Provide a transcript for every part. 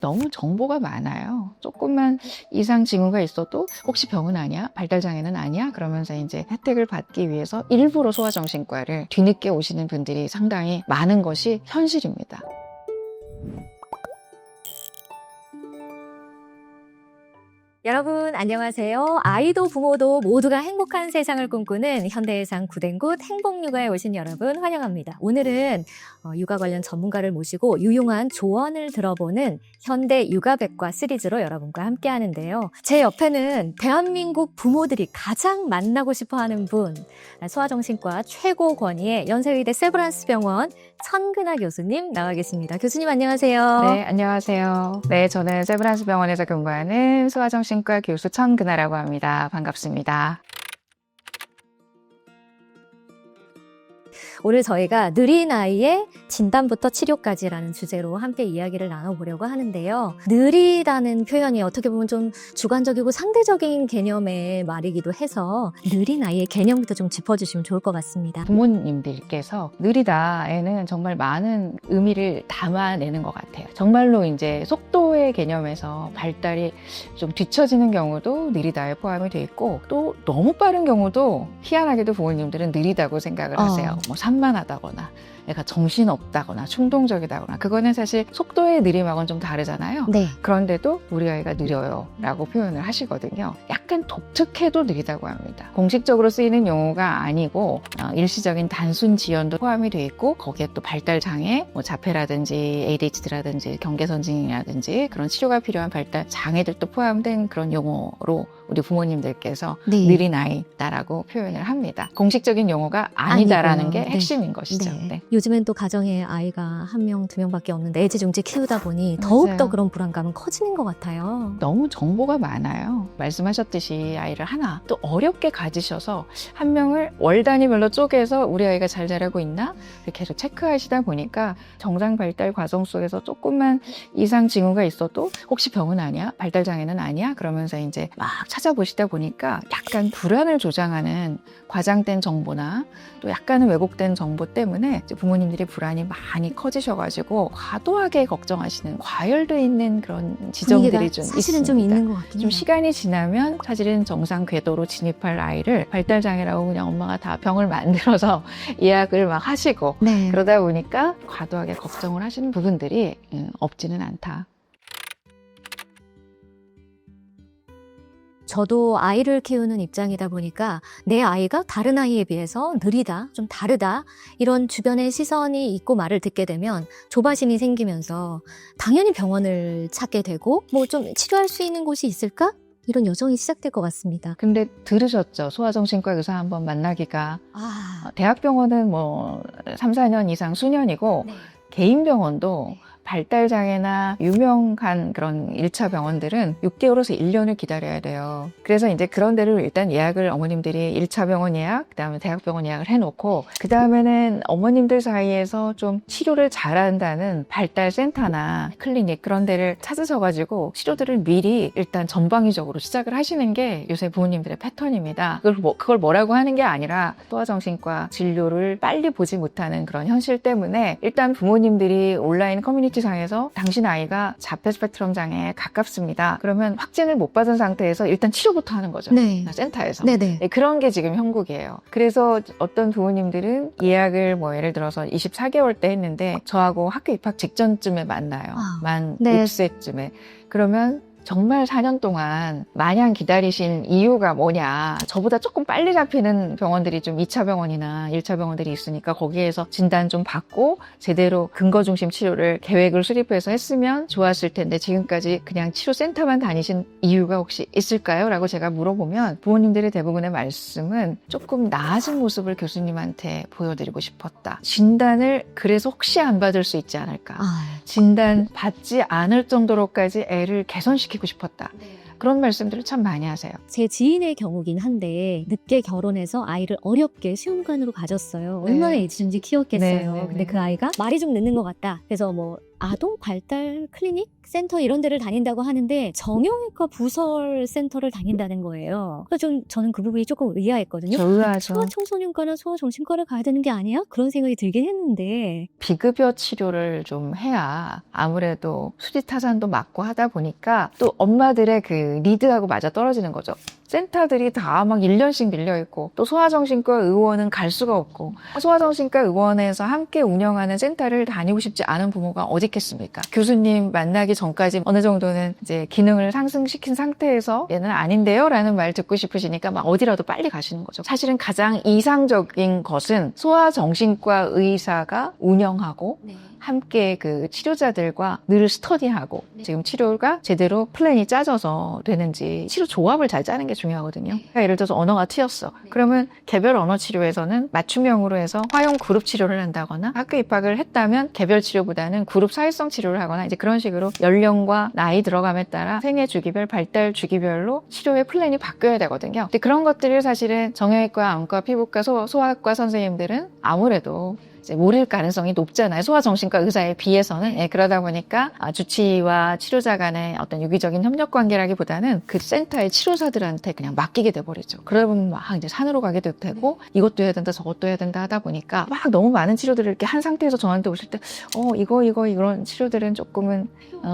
너무 정보가 많아요. 조금만 이상 징후가 있어도 혹시 병은 아니야? 발달장애는 아니야? 그러면서 이제 혜택을 받기 위해서 일부러 소아정신과를 뒤늦게 오시는 분들이 상당히 많은 것이 현실입니다. 여러분 안녕하세요. 아이도 부모도 모두가 행복한 세상을 꿈꾸는 현대해상 구댕굿 행복육아에 오신 여러분 환영합니다. 오늘은 육아 관련 전문가를 모시고 유용한 조언을 들어보는 현대육아백과 시리즈로 여러분과 함께 하는데요. 제 옆에는 대한민국 부모들이 가장 만나고 싶어하는 분, 소아정신과 최고 권위의 연세의대 세브란스병원 천근아 교수님 나와 계십니다. 교수님 안녕하세요. 네, 안녕하세요. 네, 저는 세브란스병원에서 근무하는 소아정신과 교수 천근아라고 합니다. 반갑습니다. 오늘 저희가 느린 아이의 진단부터 치료까지라는 주제로 함께 이야기를 나눠보려고 하는데요. 느리다는 표현이 어떻게 보면 좀 주관적이고 상대적인 개념의 말이기도 해서 느린 아이의 개념부터 좀 짚어주시면 좋을 것 같습니다. 부모님들께서 느리다에는 정말 많은 의미를 담아내는 것 같아요. 정말로 이제 속도의 개념에서 발달이 좀 뒤처지는 경우도 느리다에 포함이 돼 있고, 또 너무 빠른 경우도 희한하게도 부모님들은 느리다고 생각을 하세요. 뭐 산만하다거나 애가 정신없다거나 충동적이다거나, 그거는 사실 속도의 느림하고는 좀 다르잖아요. 네. 그런데도 우리 아이가 느려요 라고 표현을 하시거든요. 약간 독특해도 느리다고 합니다. 공식적으로 쓰이는 용어가 아니고 일시적인 단순 지연도 포함이 돼 있고, 거기에 또 발달 장애, 뭐 자폐라든지 ADHD라든지 경계선진이라든지 그런 치료가 필요한 발달 장애들도 포함된 그런 용어로 우리 부모님들께서 네. 느린 아이다라고 표현을 합니다. 공식적인 용어가 아니다라는 아니고요. 게 네. 핵심인 것이죠. 네. 요즘엔 또 가정에 아이가 한 명, 두 명밖에 없는데 애지중지 키우다 보니 더욱더 맞아요. 그런 불안감은 커지는 것 같아요. 너무 정보가 많아요. 말씀하셨듯이 아이를 하나 또 어렵게 가지셔서 한 명을 월 단위별로 쪼개서 우리 아이가 잘 자라고 있나 이렇게 계속 체크하시다 보니까 정상 발달 과정 속에서 조금만 이상 징후가 있어도 혹시 병은 아니야? 발달 장애는 아니야? 그러면서 이제 막 찾아보시다 보니까 약간 불안을 조장하는 과장된 정보나 또 약간은 왜곡된 정보 때문에 이제 부모님들이 불안이 많이 커지셔가지고 과도하게 걱정하시는, 과열돼 있는 그런 지점들이 좀 사실은 있습니다. 좀 있는 것 같긴 해요. 좀 시간이 지나면 사실은 정상 궤도로 진입할 아이를 발달장애라고 그냥 엄마가 다 병을 만들어서 예약을 막 하시고, 네. 그러다 보니까 과도하게 걱정을 하시는 부분들이 없지는 않다. 저도 아이를 키우는 입장이다 보니까 내 아이가 다른 아이에 비해서 느리다, 좀 다르다, 이런 주변의 시선이 있고 말을 듣게 되면 조바심이 생기면서 당연히 병원을 찾게 되고, 뭐 좀 치료할 수 있는 곳이 있을까? 이런 여정이 시작될 것 같습니다. 근데 들으셨죠? 소아정신과 의사 한번 만나기가. 대학병원은 뭐 3, 4년 이상 수년이고, 네. 개인 병원도 발달장애나 유명한 그런 1차 병원들은 6개월에서 1년을 기다려야 돼요. 그래서 이제 그런 데를 일단 예약을 어머님들이 1차 병원 예약, 그다음에 대학병원 예약을 해놓고, 그다음에는 어머님들 사이에서 좀 치료를 잘한다는 발달센터나 클리닉 그런 데를 찾으셔가지고 치료들을 미리 일단 전방위적으로 시작을 하시는 게 요새 부모님들의 패턴입니다. 그걸 뭐라고 하는 게 아니라 소아정신과 진료를 빨리 보지 못하는 그런 현실 때문에 일단 부모님들이 온라인 커뮤니티 상에서 당신 아이가 자폐 스펙트럼 장애에 가깝습니다. 그러면 확진을 못 받은 상태에서 일단 치료부터 하는 거죠. 네. 센터에서. 네네. 네, 그런 게 지금 형국이에요. 그래서 어떤 부모님들은 예약을 뭐 예를 들어서 24개월 때 했는데 저하고 학교 입학 직전쯤에 만나요. 만 네. 6세쯤에. 그러면 정말 4년 동안 마냥 기다리신 이유가 뭐냐. 저보다 조금 빨리 잡히는 병원들이 좀 2차 병원이나 1차 병원들이 있으니까 거기에서 진단 좀 받고 제대로 근거 중심 치료를 계획을 수립해서 했으면 좋았을 텐데 지금까지 그냥 치료센터만 다니신 이유가 혹시 있을까요? 라고 제가 물어보면 부모님들의 대부분의 말씀은 조금 나아진 모습을 교수님한테 보여드리고 싶었다. 진단을 그래서 혹시 안 받을 수 있지 않을까. 진단 받지 않을 정도로까지 애를 개선시키고 싶었다. 그런 말씀들을 참 많이 하세요. 제 지인의 경우긴 한데 늦게 결혼해서 아이를 어렵게 시험관으로 가졌어요. 네. 얼마나 애지중지 키웠겠어요. 네, 네, 근데 네. 그 아이가 말이 좀 늦는 것 같다. 그래서 뭐 아동 발달 클리닉 센터 이런 데를 다닌다고 하는데 정형외과 부설 센터를 다닌다는 거예요. 그래서 저는 그 부분이 조금 의아했거든요. 저 의아하죠. 소아청소년과나 소아정신과를 가야 되는 게 아니야? 그런 생각이 들긴 했는데. 비급여 치료를 좀 해야 아무래도 수지타산도 맞고 하다 보니까 또 엄마들의 그 리드하고 맞아 떨어지는 거죠. 센터들이 다 막 1년씩 밀려있고 또 소아정신과 의원은 갈 수가 없고 소아정신과 의원에서 함께 운영하는 센터를 다니고 싶지 않은 부모가 어디 있겠습니까? 교수님 만나기 전까지 어느 정도는 이제 기능을 상승시킨 상태에서 얘는 아닌데요? 라는 말 듣고 싶으시니까 막 어디라도 빨리 가시는 거죠. 사실은 가장 이상적인 것은 소아정신과 의사가 운영하고 함께 그 치료자들과 늘 스터디하고 지금 치료가 제대로 플랜이 짜져서 되는지 치료 조합을 잘 짜는 게 중요하거든요. 그러니까 예를 들어서 언어가 튀었어. 그러면 개별 언어 치료에서는 맞춤형으로 해서 화용 그룹 치료를 한다거나 학교 입학을 했다면 개별 치료보다는 그룹 사회성 치료를 하거나 이제 그런 식으로 연령과 나이 들어감에 따라 생애 주기별, 발달 주기별로 치료의 플랜이 바뀌어야 되거든요. 근데 그런 것들을 사실은 정형외과, 안과, 피부과, 소아과 선생님들은 아무래도 이제 모를 가능성이 높잖아요. 소아정신과 의사에 비해서는. 예, 그러다 보니까 주치의와 치료자 간의 어떤 유기적인 협력 관계라기보다는 그 센터의 치료사들한테 그냥 맡기게 돼버리죠. 그러다 보면 막 이제 산으로 가게 되고 이것도 해야 된다, 저것도 해야 된다 하다 보니까 막 너무 많은 치료들을 이렇게 한 상태에서 저한테 오실 때 이런 치료들은 조금은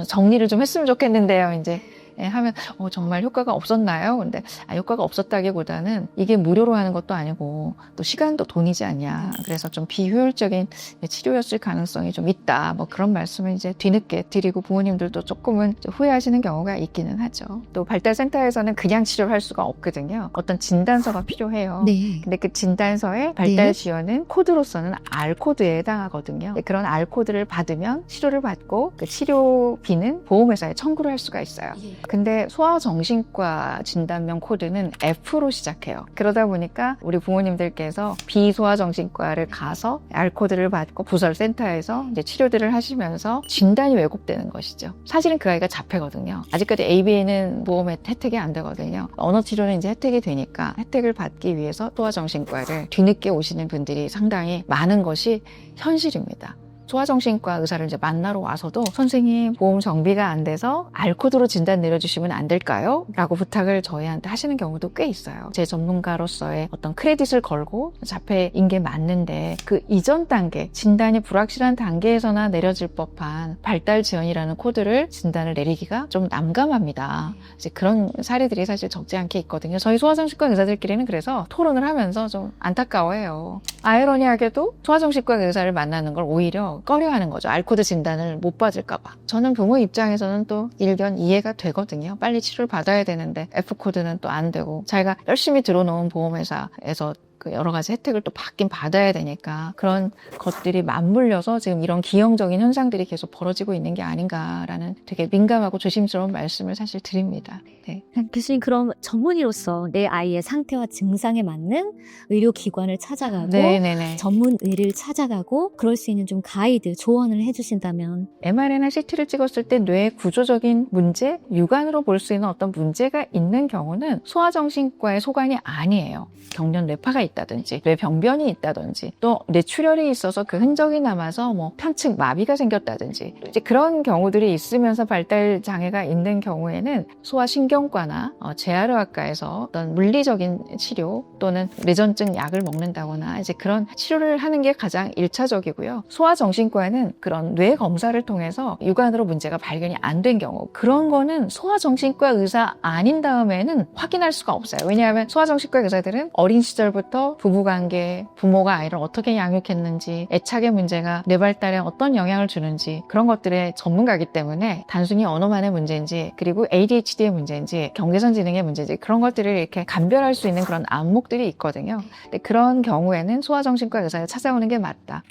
정리를 좀 했으면 좋겠는데요. 이제 하면 정말 효과가 없었나요? 근데 효과가 없었다기보다는 이게 무료로 하는 것도 아니고 또 시간도 돈이지 않냐. 그래서 좀 비효율적인 치료였을 가능성이 좀 있다. 뭐 그런 말씀을 이제 뒤늦게 드리고 부모님들도 조금은 후회하시는 경우가 있기는 하죠. 또 발달센터에서는 그냥 치료를 할 수가 없거든요. 어떤 진단서가 필요해요. 네. 근데 그 진단서의 발달 지연은 코드로서는 R코드에 해당하거든요. 그런 R코드를 받으면 치료를 받고 그 치료비는 보험회사에 청구를 할 수가 있어요. 근데 소아정신과 진단명 코드는 F로 시작해요. 그러다 보니까 우리 부모님들께서 비소아정신과를 가서 R코드를 받고 부설센터에서 이제 치료들을 하시면서 진단이 왜곡되는 것이죠. 사실은 그 아이가 자폐거든요. 아직까지 ABA는 보험에 혜택이 안 되거든요. 언어치료는 이제 혜택이 되니까 혜택을 받기 위해서 소아정신과를 뒤늦게 오시는 분들이 상당히 많은 것이 현실입니다. 소아정신과 의사를 이제 만나러 와서도 선생님 보험 정비가 안 돼서 R코드로 진단 내려주시면 안 될까요? 라고 부탁을 저희한테 하시는 경우도 꽤 있어요. 제 전문가로서의 어떤 크레딧을 걸고 자폐인 게 맞는데 그 이전 단계, 진단이 불확실한 단계에서나 내려질 법한 발달 지연이라는 코드를 진단을 내리기가 좀 난감합니다. 이제 그런 사례들이 사실 적지 않게 있거든요. 저희 소아정신과 의사들끼리는 그래서 토론을 하면서 좀 안타까워해요. 아이러니하게도 소아정신과 의사를 만나는 걸 오히려 꺼려하는 거죠. R코드 진단을 못 받을까 봐. 저는 부모 입장에서는 또 일견 이해가 되거든요. 빨리 치료를 받아야 되는데 F코드는 또 안 되고 자기가 열심히 들어놓은 보험회사에서 그 여러 가지 혜택을 또 받긴 받아야 되니까 그런 것들이 맞물려서 지금 이런 기형적인 현상들이 계속 벌어지고 있는 게 아닌가라는 되게 민감하고 조심스러운 말씀을 사실 드립니다. 네. 교수님, 그럼 전문의로서 내 아이의 상태와 증상에 맞는 의료기관을 찾아가고 네네네. 전문의를 찾아가고 그럴 수 있는 좀 가이드, 조언을 해주신다면. MRI나 CT를 찍었을 때 뇌의 구조적인 문제, 육안으로 볼 수 있는 어떤 문제가 있는 경우는 소아정신과의 소관이 아니에요. 경련 뇌파가 있다든지 뇌병변이 있다든지 또 뇌출혈이 있어서 그 흔적이 남아서 뭐 편측 마비가 생겼다든지 이제 그런 경우들이 있으면서 발달 장애가 있는 경우에는 소아신경과나 재활의학과에서 어떤 물리적인 치료 또는 뇌전증 약을 먹는다거나 이제 그런 치료를 하는 게 가장 1차적이고요. 소아정신과는 그런 뇌 검사를 통해서 육안으로 문제가 발견이 안 된 경우 그런 거는 소아정신과 의사 아닌 다음에는 확인할 수가 없어요. 왜냐하면 소아정신과 의사들은 어린 시절부터 부부관계, 부모가 아이를 어떻게 양육했는지, 애착의 문제가 뇌 발달에 어떤 영향을 주는지 그런 것들의 전문가이기 때문에 단순히 언어만의 문제인지 그리고 ADHD의 문제인지 경계선 지능의 문제인지 그런 것들을 이렇게 감별할 수 있는 그런 안목들이 있거든요. 근데 그런 경우에는 소아정신과 의사를 찾아오는 게 맞다.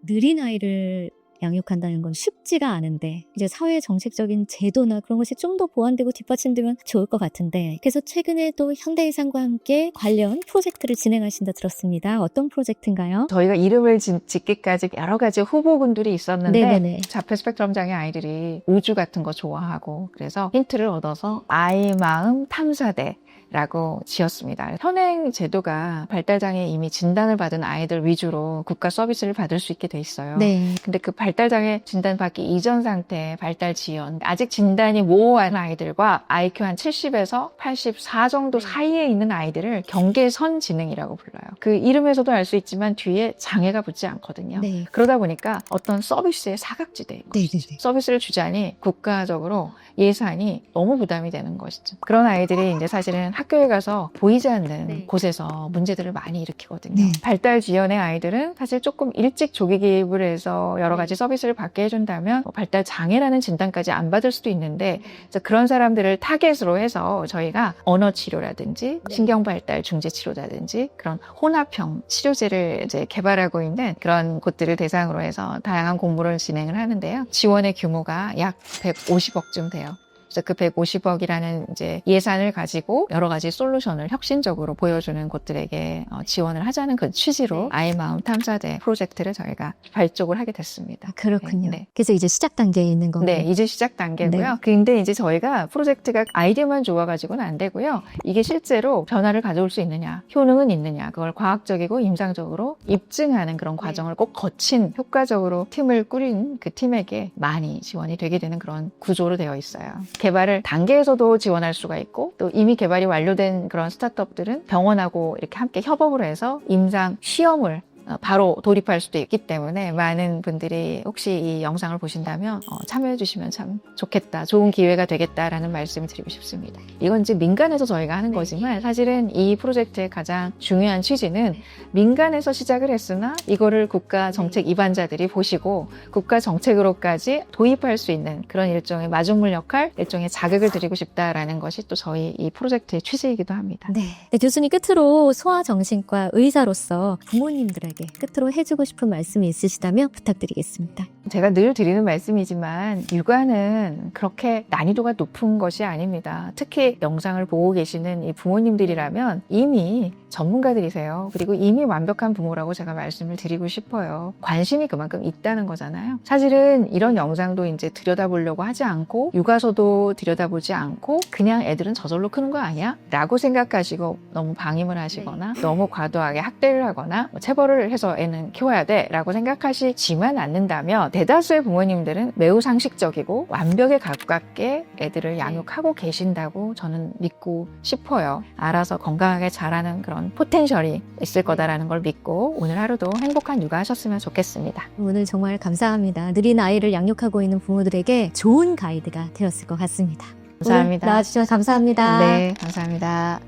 느린 아이를 양육한다는 건 쉽지가 않은데 이제 사회 정책적인 제도나 그런 것이 좀 더 보완되고 뒷받침되면 좋을 것 같은데 그래서 최근에 또 현대해상과 함께 관련 프로젝트를 진행하신다 들었습니다. 어떤 프로젝트인가요? 저희가 이름을 짓기까지 여러 가지 후보군들이 있었는데 네네네. 자폐 스펙트럼 장애 아이들이 우주 같은 거 좋아하고 그래서 힌트를 얻어서 아이 마음 탐사대 라고 지었습니다. 현행 제도가 발달장애 이미 진단을 받은 아이들 위주로 국가 서비스를 받을 수 있게 돼 있어요. 네. 근데 그 발달장애 진단 받기 이전 상태 발달 지연, 아직 진단이 모호한 아이들과 IQ 한 70에서 84 정도 사이에 있는 아이들을 경계선 지능이라고 불러요. 그 이름에서도 알 수 있지만 뒤에 장애가 붙지 않거든요. 네. 그러다 보니까 어떤 서비스의 사각지대인 것이죠. 네네네. 서비스를 주자니 국가적으로 예산이 너무 부담이 되는 것이죠. 그런 아이들이 이제 사실은 학교에 가서 보이지 않는 네. 곳에서 문제들을 많이 일으키거든요. 네. 발달 지연의 아이들은 사실 조금 일찍 조기 개입을 해서 여러 가지 네. 서비스를 받게 해준다면 발달 장애라는 진단까지 안 받을 수도 있는데 그런 사람들을 타겟으로 해서 저희가 언어 치료라든지 네. 신경 발달 중재 치료라든지 그런 혼합형 치료제를 이제 개발하고 있는 그런 곳들을 대상으로 해서 다양한 공모를 진행을 하는데요. 지원의 규모가 약 150억쯤 돼요. 그래서 그 150억이라는 이제 예산을 가지고 여러 가지 솔루션을 혁신적으로 보여주는 곳들에게 지원을 하자는 그 취지로 네. 아이 마음 탐사대 프로젝트를 저희가 발족을 하게 됐습니다. 그렇군요. 네. 그래서 이제 시작 단계에 있는 거고. 네, 이제 시작 단계고요. 네. 근데 이제 저희가 프로젝트가 아이디어만 좋아가지고는 안 되고요. 이게 실제로 변화를 가져올 수 있느냐, 효능은 있느냐, 그걸 과학적이고 임상적으로 입증하는 그런 과정을 꼭 거친 효과적으로 팀을 꾸린 그 팀에게 많이 지원이 되게 되는 그런 구조로 되어 있어요. 개발을 단계에서도 지원할 수가 있고 또 이미 개발이 완료된 그런 스타트업들은 병원하고 이렇게 함께 협업을 해서 임상 시험을 바로 돌입할 수도 있기 때문에 많은 분들이 혹시 이 영상을 보신다면 참여해 주시면 참 좋겠다, 좋은 기회가 되겠다라는 말씀을 드리고 싶습니다. 이건 지금 민간에서 저희가 하는 거지만 사실은 이 프로젝트의 가장 중요한 취지는 민간에서 시작을 했으나 이거를 국가 정책 입안자들이 보시고 국가 정책으로까지 도입할 수 있는 그런 일종의 마중물 역할, 일종의 자극을 드리고 싶다라는 것이 또 저희 이 프로젝트의 취지이기도 합니다. 네. 네, 교수님 끝으로 소아정신과 의사로서 부모님들에게 끝으로 해주고 싶은 말씀이 있으시다면 부탁드리겠습니다. 제가 늘 드리는 말씀이지만 육아는 그렇게 난이도가 높은 것이 아닙니다. 특히 영상을 보고 계시는 이 부모님들이라면 이미 전문가들이세요. 그리고 이미 완벽한 부모라고 제가 말씀을 드리고 싶어요. 관심이 그만큼 있다는 거잖아요. 사실은 이런 영상도 이제 들여다보려고 하지 않고 육아서도 들여다보지 않고 그냥 애들은 저절로 크는 거 아니야? 라고 생각하시고 너무 방임을 하시거나 너무 과도하게 학대를 하거나 체벌을 해서 애는 키워야 돼 라고 생각하시지만 않는다면 대다수의 부모님들은 매우 상식적이고 완벽에 가깝게 애들을 양육하고 계신다고 저는 믿고 싶어요. 알아서 건강하게 자라는 그런 포텐셜이 있을 거다라는 걸 믿고 오늘 하루도 행복한 육아하셨으면 좋겠습니다. 오늘 정말 감사합니다. 느린 아이를 양육하고 있는 부모들에게 좋은 가이드가 되었을 것 같습니다. 감사합니다. 오늘 나와주셔서 감사합니다. 네, 감사합니다.